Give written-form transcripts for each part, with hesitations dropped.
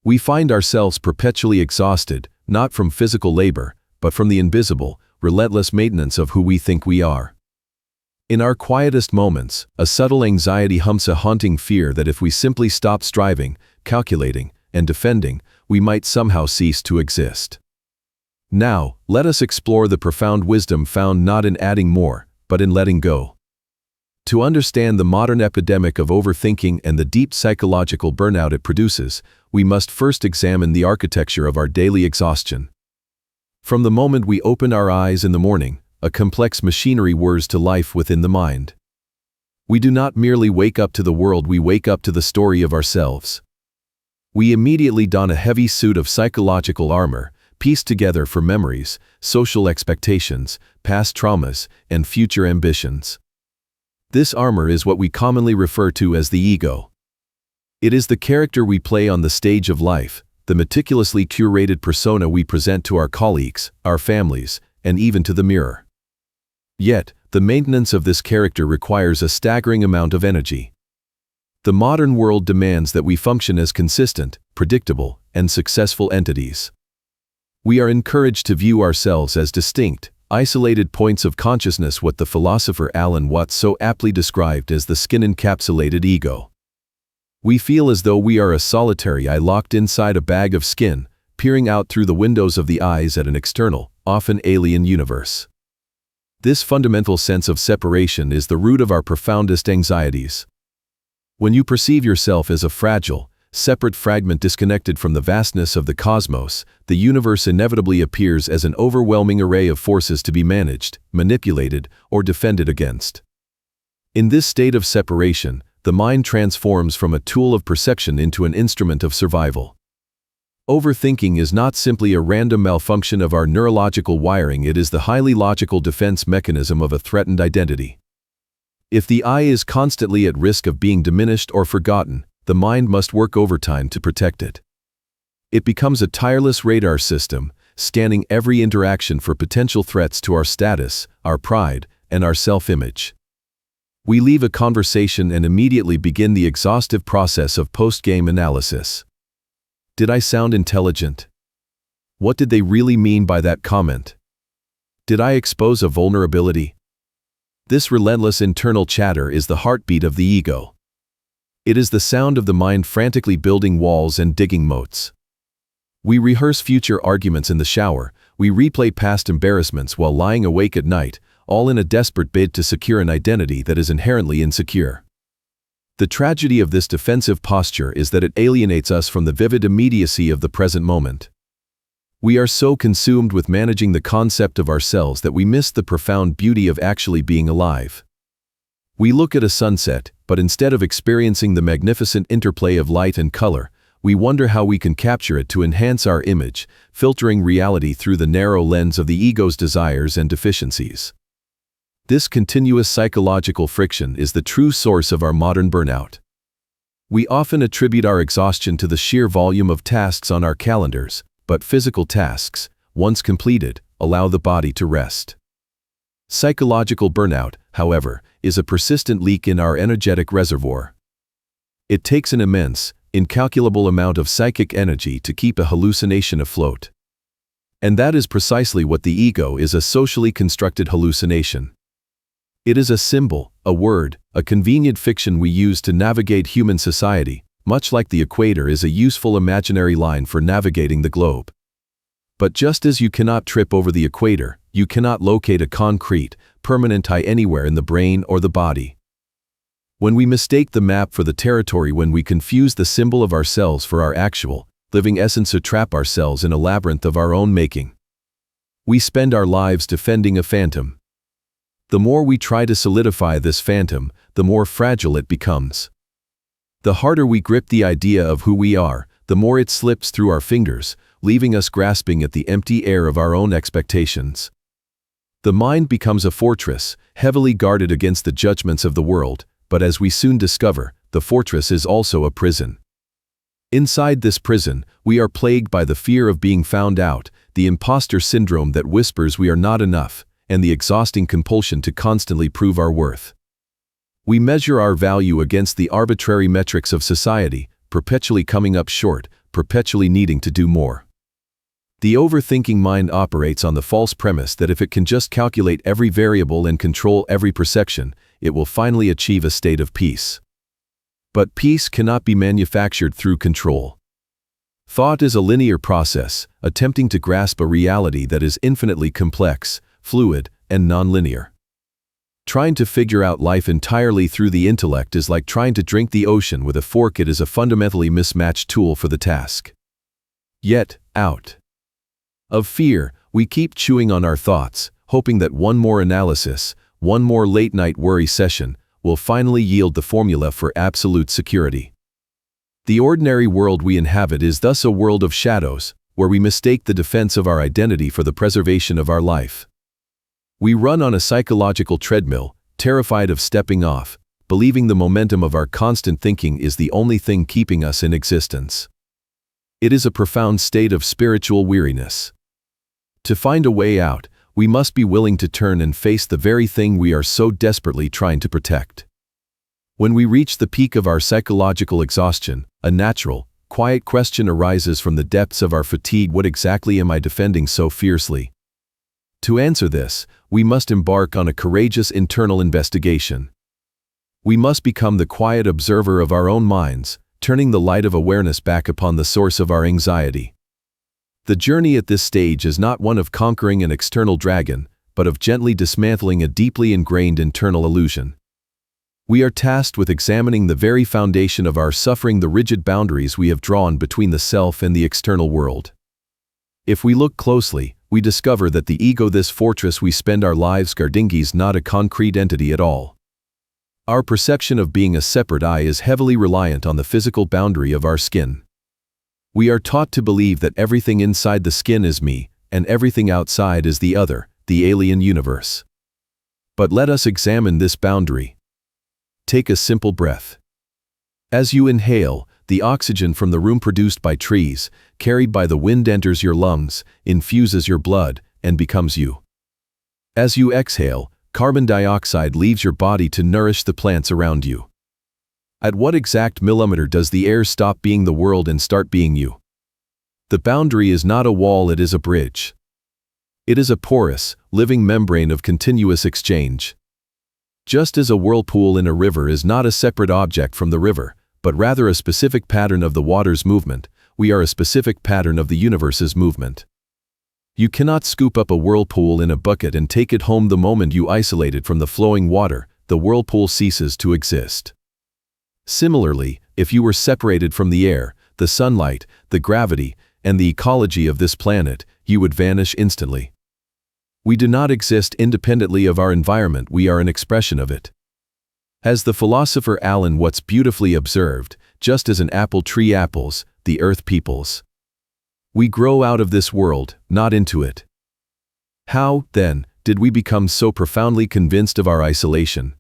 We find ourselves perpetually exhausted, not from physical labor, but from the invisible, relentless maintenance of who we think we are. In our quietest moments, a subtle anxiety hums, a haunting fear that if we simply stop striving, calculating, and defending, we might somehow cease to exist. Now, let us explore the profound wisdom found not in adding more, but in letting go. To understand the modern epidemic of overthinking and the deep psychological burnout it produces, we must first examine the architecture of our daily exhaustion. From the moment we open our eyes in the morning, a complex machinery whirs to life within the mind. We do not merely wake up to the world, we wake up to the story of ourselves. We immediately don a heavy suit of psychological armor, pieced together for memories, social expectations, past traumas, and future ambitions. This armor is what we commonly refer to as the ego. It is the character we play on the stage of life, the meticulously curated persona we present to our colleagues, our families, and even to the mirror. Yet, the maintenance of this character requires a staggering amount of energy. The modern world demands that we function as consistent, predictable, and successful entities. We are encouraged to view ourselves as distinct, isolated points of consciousness, what the philosopher Alan Watts so aptly described as the skin-encapsulated ego. We feel as though we are a solitary eye locked inside a bag of skin, peering out through the windows of the eyes at an external, often alien universe. This fundamental sense of separation is the root of our profoundest anxieties. When you perceive yourself as a fragile, separate fragment disconnected from the vastness of the cosmos, the universe inevitably appears as an overwhelming array of forces to be managed, manipulated, or defended against. In this state of separation, the mind transforms from a tool of perception into an instrument of survival. Overthinking is not simply a random malfunction of our neurological wiring, it is the highly logical defense mechanism of a threatened identity. If the I is constantly at risk of being diminished or forgotten, the mind must work overtime to protect it. It becomes a tireless radar system, scanning every interaction for potential threats to our status, our pride, and our self-image. We leave a conversation and immediately begin the exhaustive process of post-game analysis. Did I sound intelligent? What did they really mean by that comment? Did I expose a vulnerability? This relentless internal chatter is the heartbeat of the ego. It is the sound of the mind frantically building walls and digging moats. We rehearse future arguments in the shower, we replay past embarrassments while lying awake at night, all in a desperate bid to secure an identity that is inherently insecure. The tragedy of this defensive posture is that it alienates us from the vivid immediacy of the present moment. We are so consumed with managing the concept of ourselves that we miss the profound beauty of actually being alive. We look at a sunset, but instead of experiencing the magnificent interplay of light and color, we wonder how we can capture it to enhance our image, filtering reality through the narrow lens of the ego's desires and deficiencies. This continuous psychological friction is the true source of our modern burnout. We often attribute our exhaustion to the sheer volume of tasks on our calendars, but physical tasks, once completed, allow the body to rest. Psychological burnout, however, is a persistent leak in our energetic reservoir. It takes an immense, incalculable amount of psychic energy to keep a hallucination afloat. And that is precisely what the ego is, a socially constructed hallucination. It is a symbol, a word, a convenient fiction we use to navigate human society, much like the equator is a useful imaginary line for navigating the globe. But just as you cannot trip over the equator, you cannot locate a concrete, permanent eye anywhere in the brain or the body. When we mistake the map for the territory, when we confuse the symbol of ourselves for our actual, living essence to trap ourselves in a labyrinth of our own making, we spend our lives defending a phantom. The more we try to solidify this phantom, the more fragile it becomes. The harder we grip the idea of who we are, the more it slips through our fingers, leaving us grasping at the empty air of our own expectations. The mind becomes a fortress, heavily guarded against the judgments of the world, but as we soon discover, the fortress is also a prison. Inside this prison, we are plagued by the fear of being found out, the imposter syndrome that whispers we are not enough, and the exhausting compulsion to constantly prove our worth. We measure our value against the arbitrary metrics of society, perpetually coming up short, perpetually needing to do more. The overthinking mind operates on the false premise that if it can just calculate every variable and control every perception, it will finally achieve a state of peace. But peace cannot be manufactured through control. Thought is a linear process, attempting to grasp a reality that is infinitely complex, fluid, and nonlinear. Trying to figure out life entirely through the intellect is like trying to drink the ocean with a fork. It is a fundamentally mismatched tool for the task. Yet, out of fear, we keep chewing on our thoughts, hoping that one more analysis, one more late-night worry session, will finally yield the formula for absolute security. The ordinary world we inhabit is thus a world of shadows, where we mistake the defense of our identity for the preservation of our life. We run on a psychological treadmill, terrified of stepping off, believing the momentum of our constant thinking is the only thing keeping us in existence. It is a profound state of spiritual weariness. To find a way out, we must be willing to turn and face the very thing we are so desperately trying to protect. When we reach the peak of our psychological exhaustion, a natural, quiet question arises from the depths of our fatigue: what exactly am I defending so fiercely? To answer this, we must embark on a courageous internal investigation. We must become the quiet observer of our own minds, turning the light of awareness back upon the source of our anxiety. The journey at this stage is not one of conquering an external dragon, but of gently dismantling a deeply ingrained internal illusion. We are tasked with examining the very foundation of our suffering, the rigid boundaries we have drawn between the self and the external world. If we look closely, we discover that the ego, this fortress we spend our lives guarding, is not a concrete entity at all. Our perception of being a separate I is heavily reliant on the physical boundary of our skin. We are taught to believe that everything inside the skin is me, and everything outside is the other, the alien universe. But let us examine this boundary. Take a simple breath. As you inhale, the oxygen from the room produced by trees, carried by the wind, enters your lungs, infuses your blood, and becomes you. As you exhale, carbon dioxide leaves your body to nourish the plants around you. At what exact millimeter does the air stop being the world and start being you? The boundary is not a wall, it is a bridge. It is a porous, living membrane of continuous exchange. Just as a whirlpool in a river is not a separate object from the river, but rather a specific pattern of the water's movement, we are a specific pattern of the universe's movement. You cannot scoop up a whirlpool in a bucket and take it home. The moment you isolate it from the flowing water, the whirlpool ceases to exist. Similarly, if you were separated from the air, the sunlight, the gravity, and the ecology of this planet, you would vanish instantly. We do not exist independently of our environment, we are an expression of it. As the philosopher Alan Watts beautifully observed, just as an apple tree apples, the earth peoples. We grow out of this world, not into it. How, then, did we become so profoundly convinced of our isolation?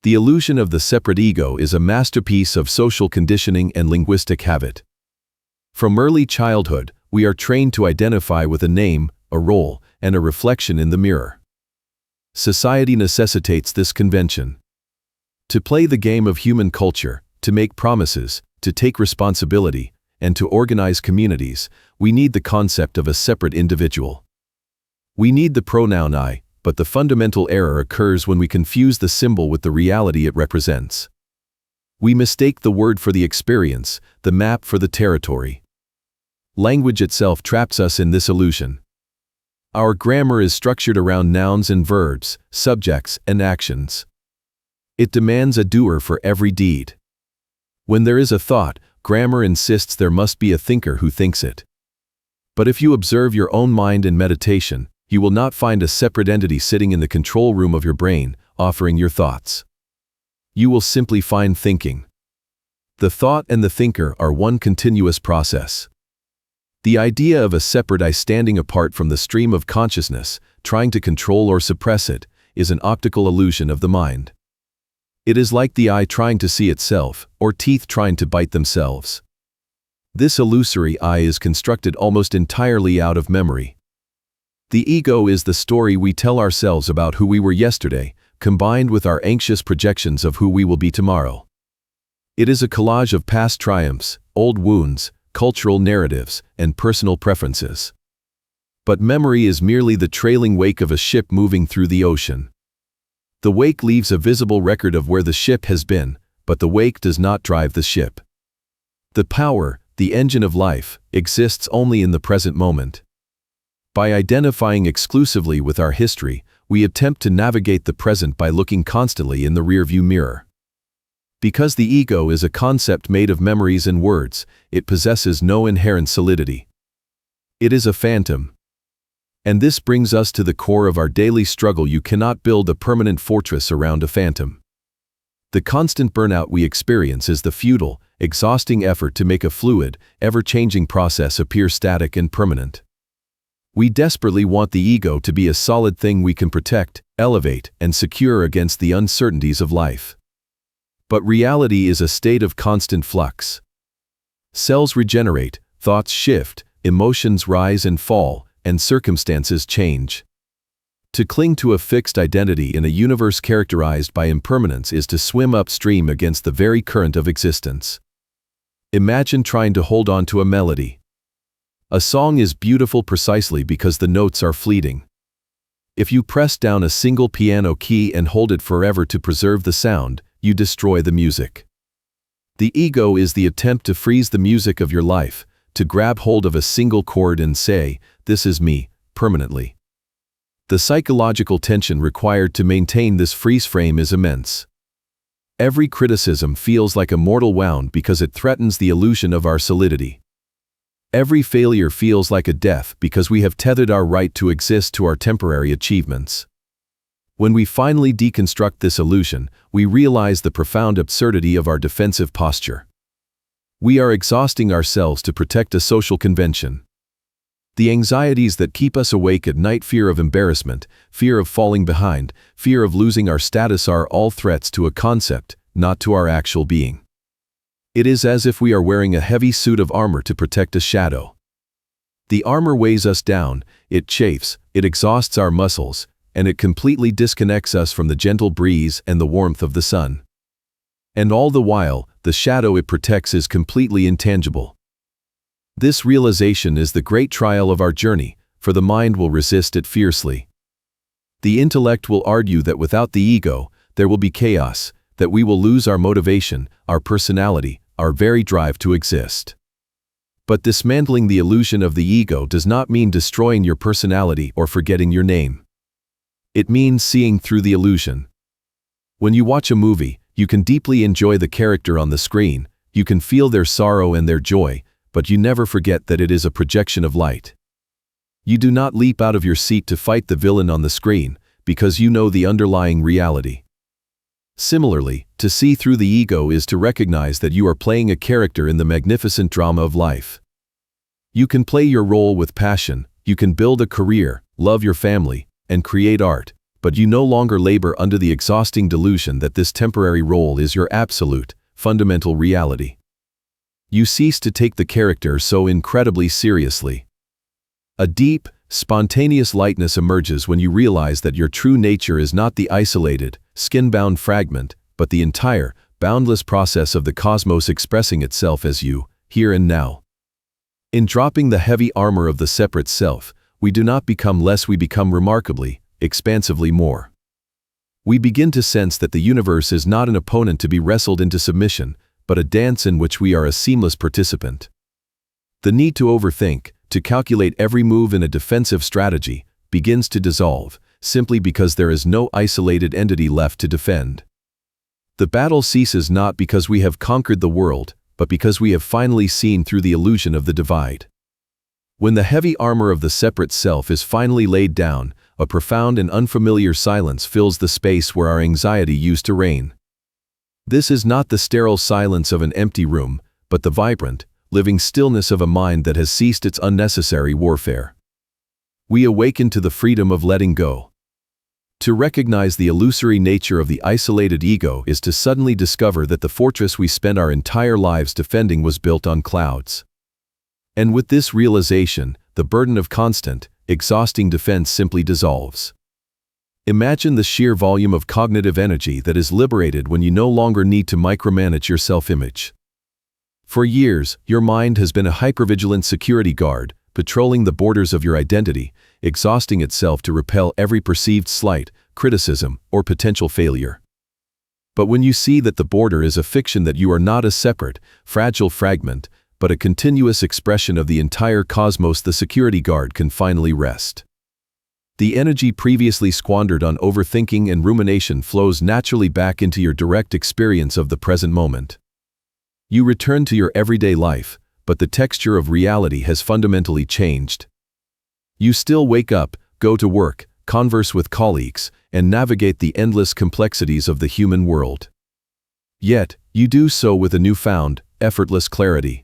The illusion of the separate ego is a masterpiece of social conditioning and linguistic habit. From early childhood, we are trained to identify with a name, a role, and a reflection in the mirror. Society necessitates this convention. To play the game of human culture, to make promises, to take responsibility, and to organize communities, we need the concept of a separate individual. We need the pronoun I, but the fundamental error occurs when we confuse the symbol with the reality it represents. We mistake the word for the experience, the map for the territory. Language itself traps us in this illusion. Our grammar is structured around nouns and verbs, subjects and actions. It demands a doer for every deed. When there is a thought, grammar insists there must be a thinker who thinks it. But if you observe your own mind in meditation, you will not find a separate entity sitting in the control room of your brain, offering your thoughts. You will simply find thinking. The thought and the thinker are one continuous process. The idea of a separate I standing apart from the stream of consciousness, trying to control or suppress it, is an optical illusion of the mind. It is like the eye trying to see itself, or teeth trying to bite themselves. This illusory I is constructed almost entirely out of memory. The ego is the story we tell ourselves about who we were yesterday, combined with our anxious projections of who we will be tomorrow. It is a collage of past triumphs, old wounds, cultural narratives, and personal preferences. But memory is merely the trailing wake of a ship moving through the ocean. The wake leaves a visible record of where the ship has been, but the wake does not drive the ship. The power, the engine of life, exists only in the present moment. By identifying exclusively with our history, we attempt to navigate the present by looking constantly in the rearview mirror. Because the ego is a concept made of memories and words, it possesses no inherent solidity. It is a phantom. And this brings us to the core of our daily struggle. You cannot build a permanent fortress around a phantom. The constant burnout we experience is the futile, exhausting effort to make a fluid, ever-changing process appear static and permanent. We desperately want the ego to be a solid thing we can protect, elevate, and secure against the uncertainties of life. But reality is a state of constant flux. Cells regenerate, thoughts shift, emotions rise and fall, and circumstances change. To cling to a fixed identity in a universe characterized by impermanence is to swim upstream against the very current of existence. Imagine trying to hold on to a melody. A song is beautiful precisely because the notes are fleeting. If you press down a single piano key and hold it forever to preserve the sound, you destroy the music. The ego is the attempt to freeze the music of your life, to grab hold of a single chord and say, "This is me," permanently. The psychological tension required to maintain this freeze frame is immense. Every criticism feels like a mortal wound because it threatens the illusion of our solidity. Every failure feels like a death because we have tethered our right to exist to our temporary achievements. When we finally deconstruct this illusion, we realize the profound absurdity of our defensive posture. We are exhausting ourselves to protect a social convention. The anxieties that keep us awake at night, fear of embarrassment, fear of falling behind, fear of losing our status, are all threats to a concept, not to our actual being. It is as if we are wearing a heavy suit of armor to protect a shadow. The armor weighs us down, it chafes, it exhausts our muscles, and it completely disconnects us from the gentle breeze and the warmth of the sun. And all the while, the shadow it protects is completely intangible. This realization is the great trial of our journey, for the mind will resist it fiercely. The intellect will argue that without the ego, there will be chaos, that we will lose our motivation, our personality, our very drive to exist. But dismantling the illusion of the ego does not mean destroying your personality or forgetting your name. It means seeing through the illusion. When you watch a movie, you can deeply enjoy the character on the screen, you can feel their sorrow and their joy, but you never forget that it is a projection of light. You do not leap out of your seat to fight the villain on the screen, because you know the underlying reality. Similarly, to see through the ego is to recognize that you are playing a character in the magnificent drama of life. You can play your role with passion, you can build a career, love your family, and create art, but you no longer labor under the exhausting delusion that this temporary role is your absolute, fundamental reality. You cease to take the character so incredibly seriously. A deep, spontaneous lightness emerges when you realize that your true nature is not the isolated, skin-bound fragment, but the entire, boundless process of the cosmos expressing itself as you, here and now. In dropping the heavy armor of the separate self, we do not become less, we become remarkably, expansively more. We begin to sense that the universe is not an opponent to be wrestled into submission, but a dance in which we are a seamless participant. The need to overthink, to calculate every move in a defensive strategy, begins to dissolve, simply because there is no isolated entity left to defend. The battle ceases not because we have conquered the world, but because we have finally seen through the illusion of the divide. When the heavy armor of the separate self is finally laid down, a profound and unfamiliar silence fills the space where our anxiety used to reign. This is not the sterile silence of an empty room, but the vibrant, living stillness of a mind that has ceased its unnecessary warfare. We awaken to the freedom of letting go. To recognize the illusory nature of the isolated ego is to suddenly discover that the fortress we spent our entire lives defending was built on clouds. And with this realization, the burden of constant, exhausting defense simply dissolves. Imagine the sheer volume of cognitive energy that is liberated when you no longer need to micromanage your self-image. For years, your mind has been a hypervigilant security guard, patrolling the borders of your identity, exhausting itself to repel every perceived slight, criticism, or potential failure. But when you see that the border is a fiction, that you are not a separate, fragile fragment, but a continuous expression of the entire cosmos, the security guard can finally rest. The energy previously squandered on overthinking and rumination flows naturally back into your direct experience of the present moment. You return to your everyday life, but the texture of reality has fundamentally changed. You still wake up, go to work, converse with colleagues, and navigate the endless complexities of the human world. Yet, you do so with a newfound, effortless clarity.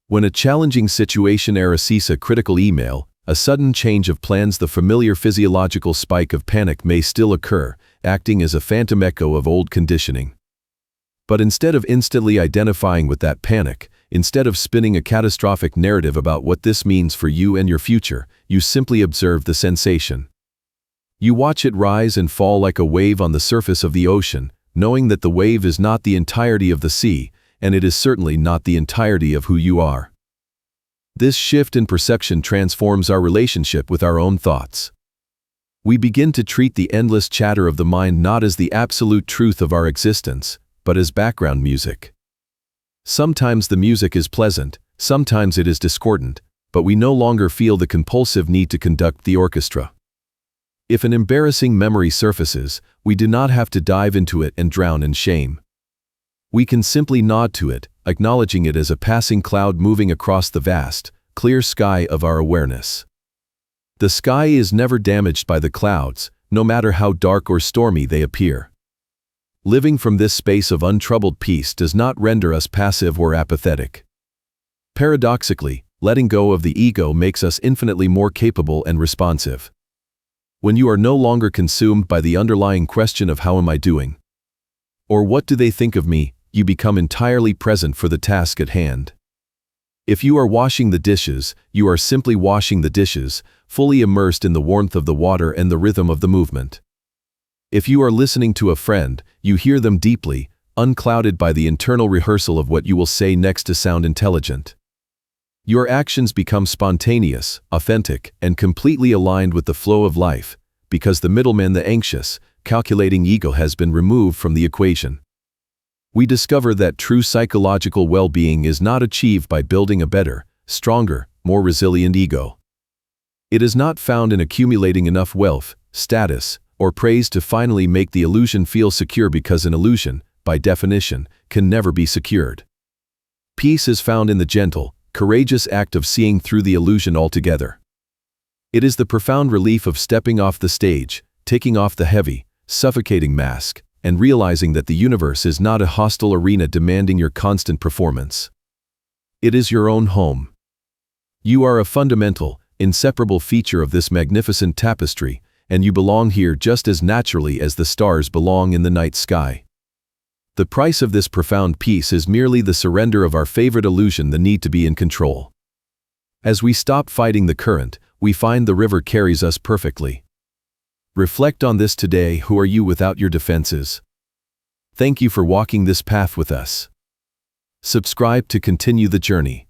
When a challenging situation sees a critical email, a sudden change of plans, the familiar physiological spike of panic may still occur, acting as a phantom echo of old conditioning. But instead of instantly identifying with that panic, instead of spinning a catastrophic narrative about what this means for you and your future, you simply observe the sensation. You watch it rise and fall like a wave on the surface of the ocean, knowing that the wave is not the entirety of the sea, and it is certainly not the entirety of who you are. This shift in perception transforms our relationship with our own thoughts. We begin to treat the endless chatter of the mind not as the absolute truth of our existence, but as background music. Sometimes the music is pleasant, sometimes it is discordant, but we no longer feel the compulsive need to conduct the orchestra. If an embarrassing memory surfaces, we do not have to dive into it and drown in shame. We can simply nod to it, acknowledging it as a passing cloud moving across the vast, clear sky of our awareness. The sky is never damaged by the clouds, no matter how dark or stormy they appear. Living from this space of untroubled peace does not render us passive or apathetic. Paradoxically, letting go of the ego makes us infinitely more capable and responsive. When you are no longer consumed by the underlying question of how am I doing? Or what do they think of me? You become entirely present for the task at hand. If you are washing the dishes, you are simply washing the dishes, fully immersed in the warmth of the water and the rhythm of the movement. If you are listening to a friend, you hear them deeply, unclouded by the internal rehearsal of what you will say next to sound intelligent. Your actions become spontaneous, authentic, and completely aligned with the flow of life, because the middleman, the anxious, calculating ego, has been removed from the equation. We discover that true psychological well-being is not achieved by building a better, stronger, more resilient ego. It is not found in accumulating enough wealth, status, or praise to finally make the illusion feel secure, because an illusion, by definition, can never be secured. Peace is found in the gentle, courageous act of seeing through the illusion altogether. It is the profound relief of stepping off the stage, taking off the heavy, suffocating mask, and realizing that the universe is not a hostile arena demanding your constant performance. It is your own home. You are a fundamental, inseparable feature of this magnificent tapestry, and you belong here just as naturally as the stars belong in the night sky. The price of this profound peace is merely the surrender of our favorite illusion, the need to be in control. As we stop fighting the current, we find the river carries us perfectly. Reflect on this today. Who are you without your defenses? Thank you for walking this path with us. Subscribe to continue the journey.